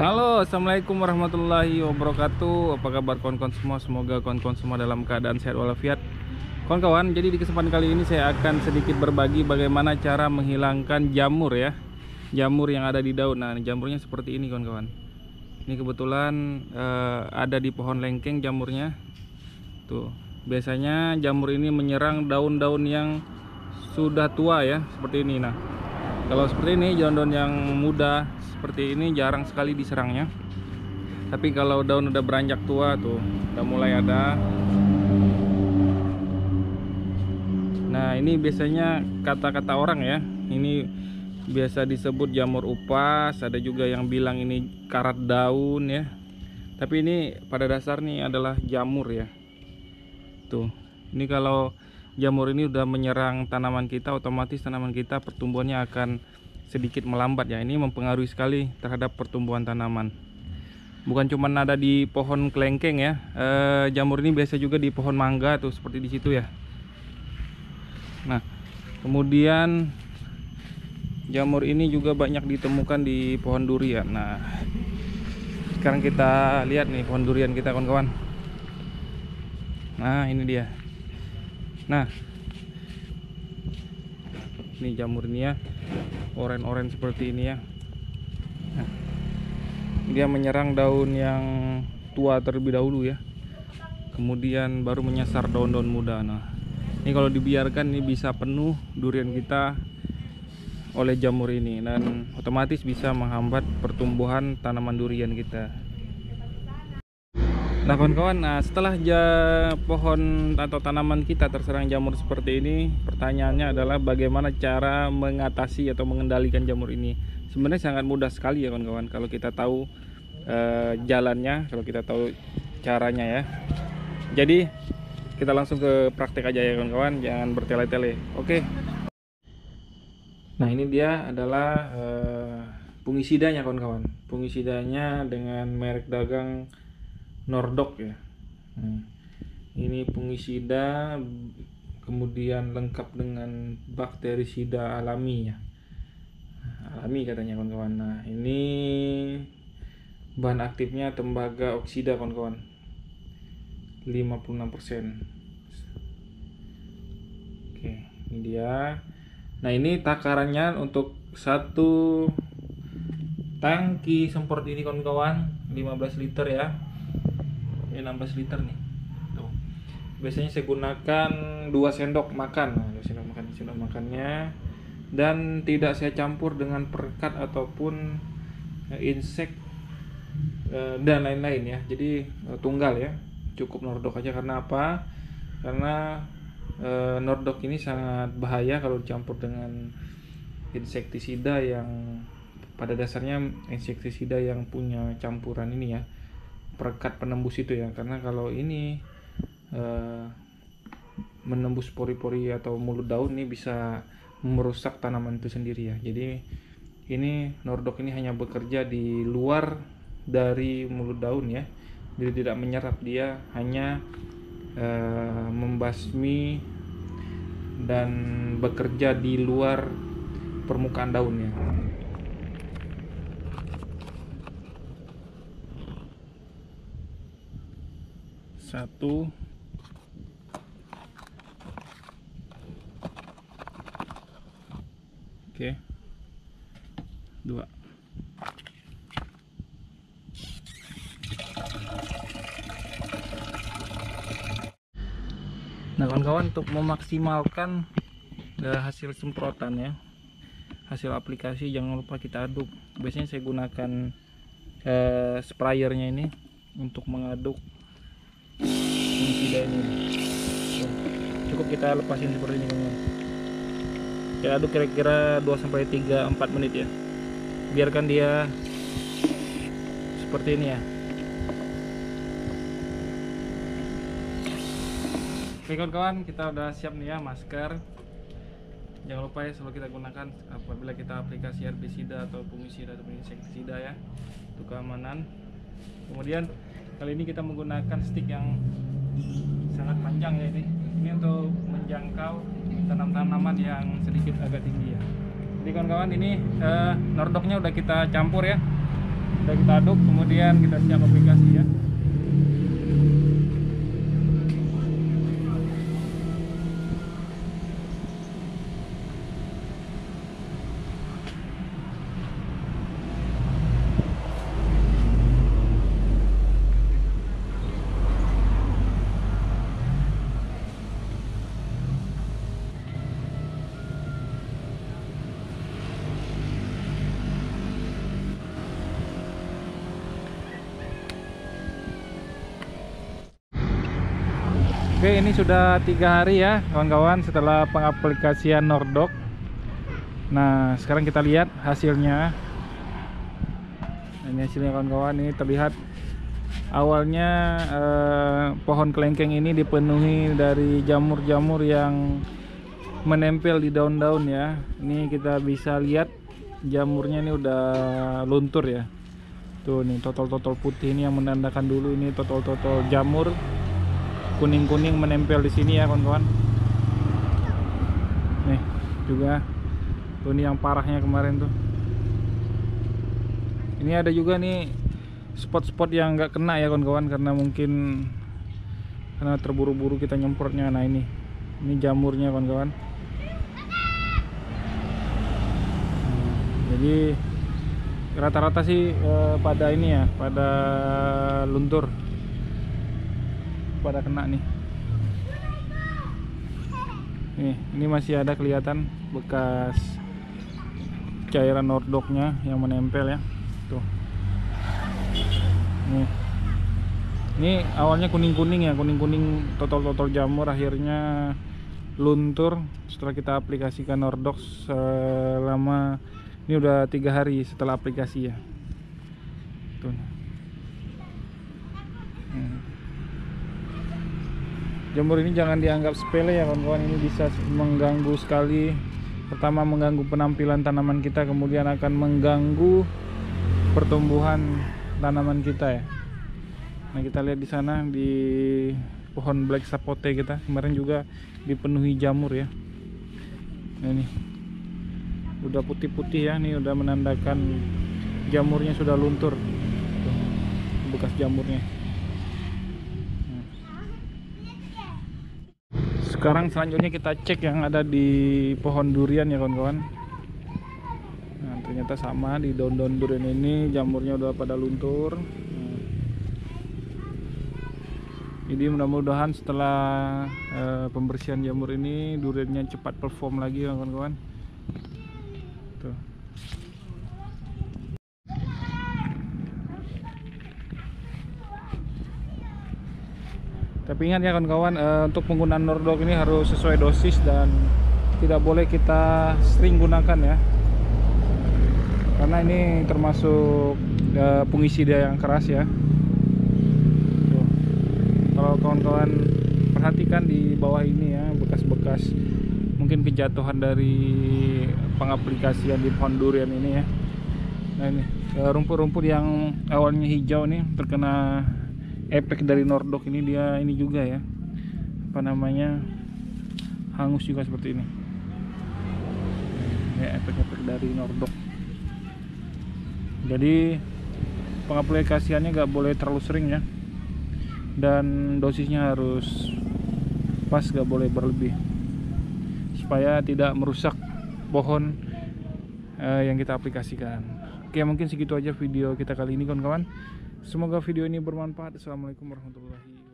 Halo, assalamualaikum warahmatullahi wabarakatuh. Apa kabar kawan-kawan semua? Semoga kawan-kawan semua dalam keadaan sehat walafiat. Kawan-kawan, jadi di kesempatan kali ini saya akan sedikit berbagi bagaimana cara menghilangkan jamur ya. Jamur yang ada di daun. Nah, jamurnya seperti ini kawan-kawan. Ini kebetulan ada di pohon lengkeng jamurnya. Tuh, biasanya jamur ini menyerang daun-daun yang sudah tua ya, seperti ini. Nah, kalau seperti ini daun-daun yang muda seperti ini jarang sekali diserangnya. Tapi kalau daun udah beranjak tua tuh, udah mulai ada. Nah, ini biasanya kata-kata orang ya. Ini biasa disebut jamur upas, ada juga yang bilang ini karat daun ya. Tapi ini pada dasarnya adalah jamur ya. Tuh, ini kalau jamur ini udah menyerang tanaman kita, otomatis tanaman kita pertumbuhannya akan sedikit melambat ya. Ini mempengaruhi sekali terhadap pertumbuhan tanaman. Bukan cuma ada di pohon kelengkeng ya, jamur ini biasa juga di pohon mangga tuh, seperti di situ ya. Nah, kemudian jamur ini juga banyak ditemukan di pohon durian. Nah, sekarang kita lihat nih pohon durian kita kawan-kawan. Nah, ini dia. Nah, ini jamur ini ya, oren-oren seperti ini ya. Nah, dia menyerang daun yang tua terlebih dahulu ya, kemudian baru menyasar daun-daun muda. Nah, ini kalau dibiarkan ini bisa penuh durian kita oleh jamur ini, dan otomatis bisa menghambat pertumbuhan tanaman durian kita. Nah kawan-kawan, setelah pohon atau tanaman kita terserang jamur seperti ini, pertanyaannya adalah bagaimana cara mengatasi atau mengendalikan jamur ini. Sebenarnya sangat mudah sekali ya kawan-kawan, kalau kita tahu jalannya, kalau kita tahu caranya ya. Jadi kita langsung ke praktek aja ya kawan-kawan, jangan bertele-tele. Oke. Nah, ini dia adalah fungisidanya kawan-kawan. Fungisidanya dengan merek dagang Nordok ya. Ini fungisida, kemudian lengkap dengan bakterisida alami ya. Alami katanya kawan-kawan. Nah, ini bahan aktifnya tembaga oksida kawan-kawan, 56%. Oke, ini dia. Nah, ini takarannya untuk satu tangki semprot ini kawan-kawan, 15 liter ya. Ini 16 liter nih. Tuh. Biasanya saya gunakan 2 sendok makan. Nah, 2 sendok makannya, dan tidak saya campur dengan perekat ataupun insek dan lain-lain ya. Jadi tunggal ya. Cukup Nordok aja. Karena apa? Karena Nordok ini sangat bahaya kalau dicampur dengan insektisida yang pada dasarnya insektisida yang punya campuran ini ya, perekat penembus itu ya. Karena kalau ini menembus pori-pori atau mulut daun, ini bisa merusak tanaman itu sendiri ya. Jadi ini Nordok ini hanya bekerja di luar dari mulut daun ya, jadi tidak menyerap, dia hanya membasmi dan bekerja di luar permukaan daunnya. Satu, oke, dua. Nah kawan-kawan, untuk memaksimalkan hasil semprotan ya, hasil aplikasi, jangan lupa kita aduk. Biasanya saya gunakan sprayernya ini untuk mengaduk fungisida ini. Cukup kita lepasin seperti ini kawan-kawan. Kita aduk kira-kira 2-3-4 menit ya. Biarkan dia seperti ini ya. Oke kawan-kawan, kita udah siap nih ya masker. Jangan lupa ya selalu kita gunakan apabila kita aplikasi herbisida atau fungisida atau insektisida ya, untuk keamanan. Kemudian kali ini kita menggunakan stick yang sangat panjang ya ini. Ini untuk menjangkau tanam-tanaman yang sedikit agak tinggi ya. Jadi kawan-kawan, ini Nordoknya udah kita campur ya. Udah kita aduk, kemudian kita siap aplikasi ya. Oke, ini sudah 3 hari ya kawan-kawan setelah pengaplikasian Nordoc. Nah, sekarang kita lihat hasilnya. Ini hasilnya kawan-kawan, ini terlihat awalnya pohon kelengkeng ini dipenuhi dari jamur-jamur yang menempel di daun-daun ya. Ini kita bisa lihat jamurnya ini udah luntur ya. Tuh nih, totol-totol putih ini yang menandakan dulu ini totol-totol jamur kuning-kuning menempel di sini ya kawan-kawan. Nih juga tuh, ini yang parahnya kemarin tuh. Ini ada juga nih spot-spot yang nggak kena ya kawan-kawan, karena mungkin karena terburu-buru kita nyemprotnya. Nah ini jamurnya kawan-kawan. Jadi rata-rata sih pada ini ya, pada luntur, pada kena nih. Ini masih ada kelihatan bekas cairan Nordocnya yang menempel ya. Tuh. Ini awalnya kuning-kuning ya, kuning-kuning totol-totol jamur, akhirnya luntur setelah kita aplikasikan Nordoc selama ini udah 3 hari setelah aplikasi ya. Tuh. Jamur ini jangan dianggap sepele ya kawan-kawan, ini bisa mengganggu sekali. Pertama mengganggu penampilan tanaman kita, kemudian akan mengganggu pertumbuhan tanaman kita ya. Nah kita lihat di sana di pohon black sapote kita kemarin juga dipenuhi jamur ya. Nah ini udah putih-putih ya, ini udah menandakan jamurnya sudah luntur. Tuh, bekas jamurnya. Sekarang selanjutnya kita cek yang ada di pohon durian ya kawan-kawan. Nah ternyata sama, di daun-daun durian ini jamurnya udah pada luntur. Jadi mudah-mudahan setelah pembersihan jamur ini duriannya cepat perform lagi ya kawan-kawan. Tuh. Tapi ingat ya kawan-kawan, untuk penggunaan Nordoc ini harus sesuai dosis dan tidak boleh kita sering gunakan ya, karena ini termasuk fungisida yang keras ya. Tuh. Kalau kawan-kawan perhatikan di bawah ini ya, bekas-bekas mungkin kejatuhan dari pengaplikasian di pohon durian ini ya. Nah ini rumput-rumput yang awalnya hijau nih terkena efek dari Nordoc ini, dia ini juga ya, apa namanya, hangus juga seperti ini ya, efek-efek dari Nordoc. Jadi pengaplikasiannya nggak boleh terlalu sering ya, dan dosisnya harus pas, nggak boleh berlebih supaya tidak merusak pohon yang kita aplikasikan. Oke, mungkin segitu aja video kita kali ini kawan-kawan. Semoga video ini bermanfaat. Assalamualaikum warahmatullahi wabarakatuh.